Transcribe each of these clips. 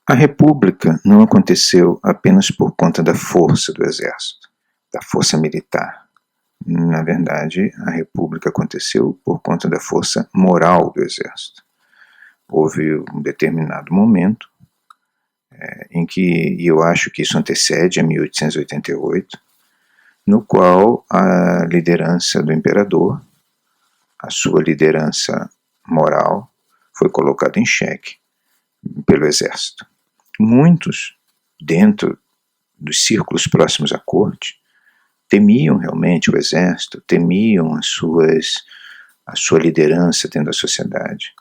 A República não aconteceu apenas por conta da força do Exército, da força militar. Na verdade, a República aconteceu por conta da força moral do Exército. Houve um determinado momento em que, e eu acho que isso antecede a 1888, no qual a liderança do imperador, a sua liderança moral, foi colocada em xeque pelo Exército. Muitos, dentro dos círculos próximos à corte, temiam realmente o Exército, temiam a sua liderança dentro da sociedade.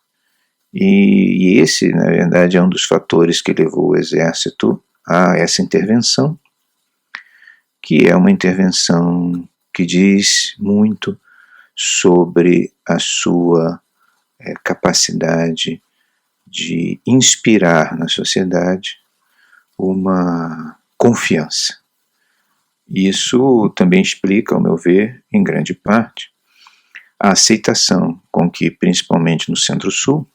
E esse, na verdade, é um dos fatores que levou o Exército a essa intervenção, que é uma intervenção que diz muito sobre a sua capacidade de inspirar na sociedade uma confiança. Isso também explica, ao meu ver, em grande parte, a aceitação com que, principalmente no Centro-Sul,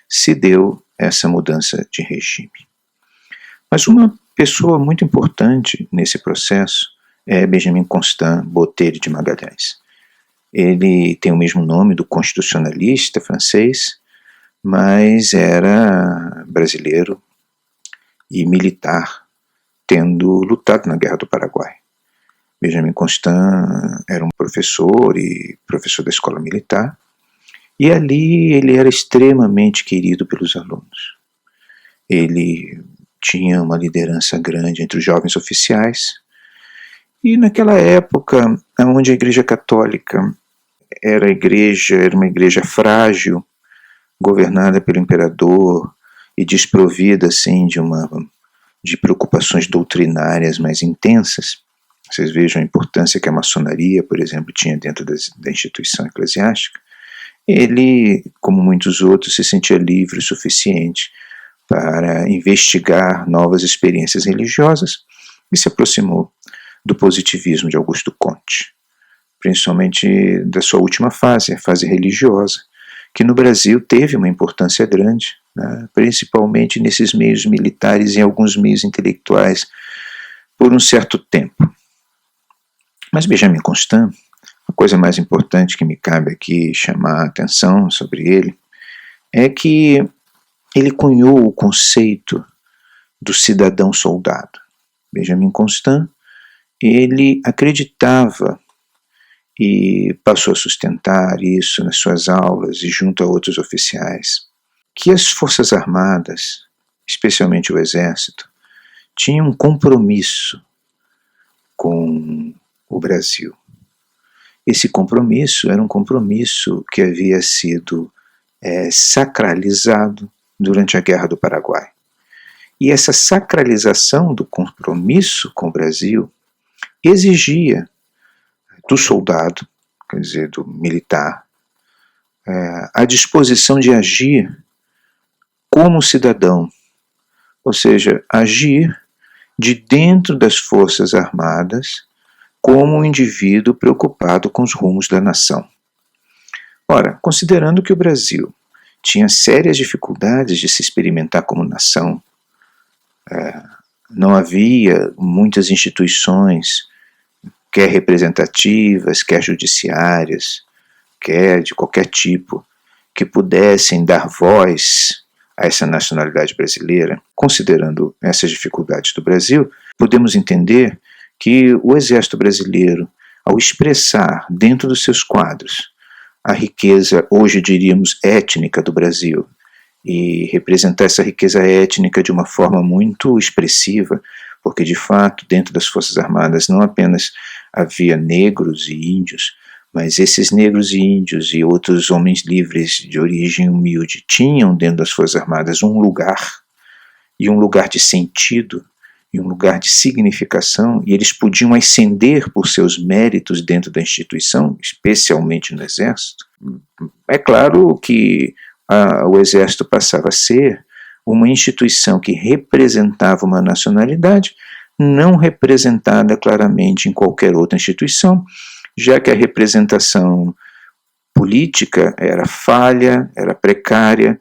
se deu essa mudança de regime. Mas uma pessoa muito importante nesse processo é Benjamin Constant Botero de Magalhães. Ele tem o mesmo nome do constitucionalista francês, mas era brasileiro e militar, tendo lutado na Guerra do Paraguai. Benjamin Constant era um professor e professor da escola militar, e ali ele era extremamente querido pelos alunos. Ele tinha uma liderança grande entre os jovens oficiais, e naquela época, onde a Igreja Católica era uma igreja frágil, governada pelo imperador e desprovida assim de preocupações doutrinárias mais intensas. Vocês vejam a importância que a maçonaria, por exemplo, tinha dentro da instituição eclesiástica. Ele, como muitos outros, se sentia livre o suficiente para investigar novas experiências religiosas e se aproximou do positivismo de Augusto Comte, principalmente da sua última fase, a fase religiosa, que no Brasil teve uma importância grande, né, principalmente nesses meios militares e em alguns meios intelectuais, por um certo tempo. Mas Benjamin Constant, a coisa mais importante que me cabe aqui chamar a atenção sobre ele, é que ele cunhou o conceito do cidadão soldado. Benjamin Constant, ele acreditava e passou a sustentar isso nas suas aulas e junto a outros oficiais, que as Forças Armadas, especialmente o Exército, tinham um compromisso com o Brasil. Esse compromisso era um compromisso que havia sido sacralizado durante a Guerra do Paraguai. E essa sacralização do compromisso com o Brasil exigia do soldado, quer dizer, do militar, a disposição de agir como cidadão, ou seja, agir de dentro das Forças Armadas como um indivíduo preocupado com os rumos da nação. Ora, considerando que o Brasil tinha sérias dificuldades de se experimentar como nação, não havia muitas instituições, quer representativas, quer judiciárias, quer de qualquer tipo, que pudessem dar voz a essa nacionalidade brasileira. Considerando essas dificuldades do Brasil, podemos entender que o Exército Brasileiro, ao expressar dentro dos seus quadros a riqueza, hoje diríamos, étnica do Brasil, e representar essa riqueza étnica de uma forma muito expressiva, porque de fato dentro das Forças Armadas não apenas havia negros e índios, mas esses negros e índios e outros homens livres de origem humilde tinham dentro das Forças Armadas um lugar, e um lugar de sentido, e um lugar de significação, e eles podiam ascender por seus méritos dentro da instituição, especialmente no Exército. É claro que o Exército passava a ser uma instituição que representava uma nacionalidade não representada claramente em qualquer outra instituição, já que a representação política era falha, era precária,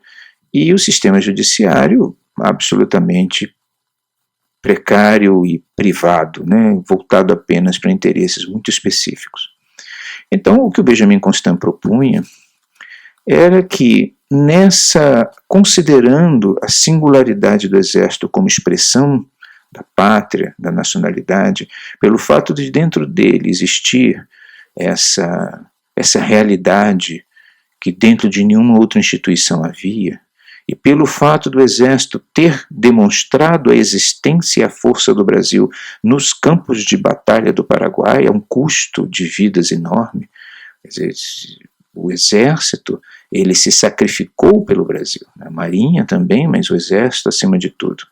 e o sistema judiciário absolutamente precário e privado, né, voltado apenas para interesses muito específicos. Então, o que o Benjamin Constant propunha era que, considerando a singularidade do Exército como expressão da pátria, da nacionalidade, pelo fato de dentro dele existir essa realidade que dentro de nenhuma outra instituição havia, e pelo fato do Exército ter demonstrado a existência e a força do Brasil nos campos de batalha do Paraguai, a um custo de vidas enorme. Quer dizer, o Exército, ele se sacrificou pelo Brasil, a Marinha também, mas o Exército acima de tudo.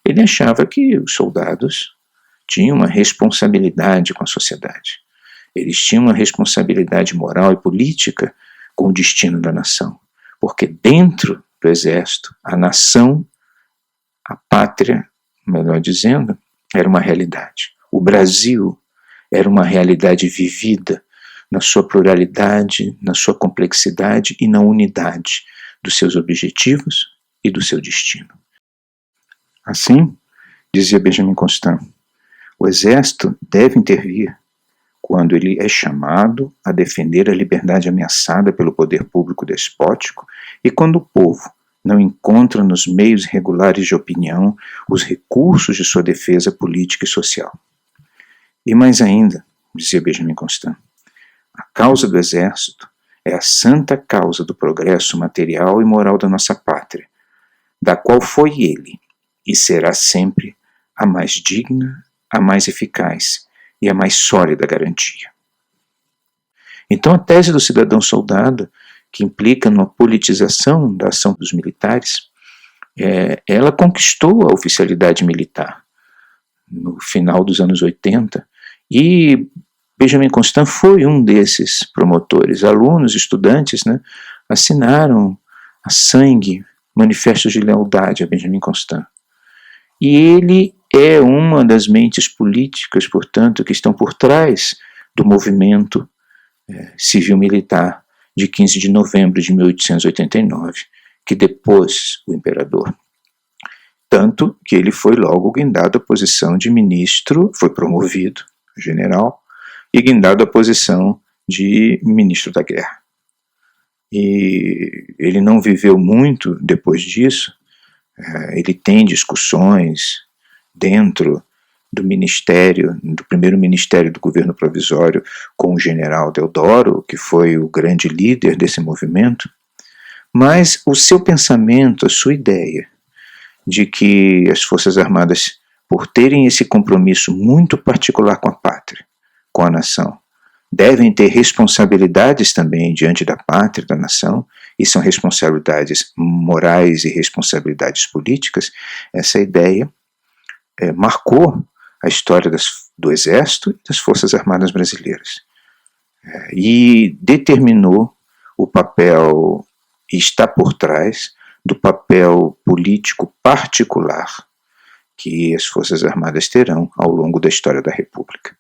Ele achava que os soldados tinham uma responsabilidade com a sociedade. Eles tinham uma responsabilidade moral e política com o destino da nação, porque dentro do Exército, a nação, a pátria, melhor dizendo, era uma realidade. O Brasil era uma realidade vivida na sua pluralidade, na sua complexidade e na unidade dos seus objetivos e do seu destino. Assim, dizia Benjamin Constant, o Exército deve intervir quando ele é chamado a defender a liberdade ameaçada pelo poder público despótico e quando o povo não encontra nos meios regulares de opinião os recursos de sua defesa política e social. E mais ainda, dizia Benjamin Constant, a causa do Exército é a santa causa do progresso material e moral da nossa pátria, da qual foi ele e será sempre a mais digna, a mais eficaz e a mais sólida garantia. Então a tese do cidadão-soldado, que implica numa politização da ação dos militares, ela conquistou a oficialidade militar no final dos anos 80 e Benjamin Constant foi um desses promotores. Alunos, estudantes, né, assinaram a sangue manifestos de lealdade a Benjamin Constant. E ele é uma das mentes políticas, portanto, que estão por trás do movimento civil-militar de 15 de novembro de 1889, que depôs o imperador. Tanto que ele foi logo guindado à posição de ministro, foi promovido a general, e guindado à posição de ministro da guerra. E ele não viveu muito depois disso. Ele tem discussões dentro do ministério, do primeiro ministério do governo provisório, com o general Deodoro, que foi o grande líder desse movimento, mas o seu pensamento, a sua ideia de que as Forças Armadas, por terem esse compromisso muito particular com a pátria, com a nação, devem ter responsabilidades também diante da pátria, da nação, e são responsabilidades morais e responsabilidades políticas, essa ideia marcou a história do Exército e das Forças Armadas brasileiras. E determinou o papel, e está por trás do papel político particular que as Forças Armadas terão ao longo da história da República.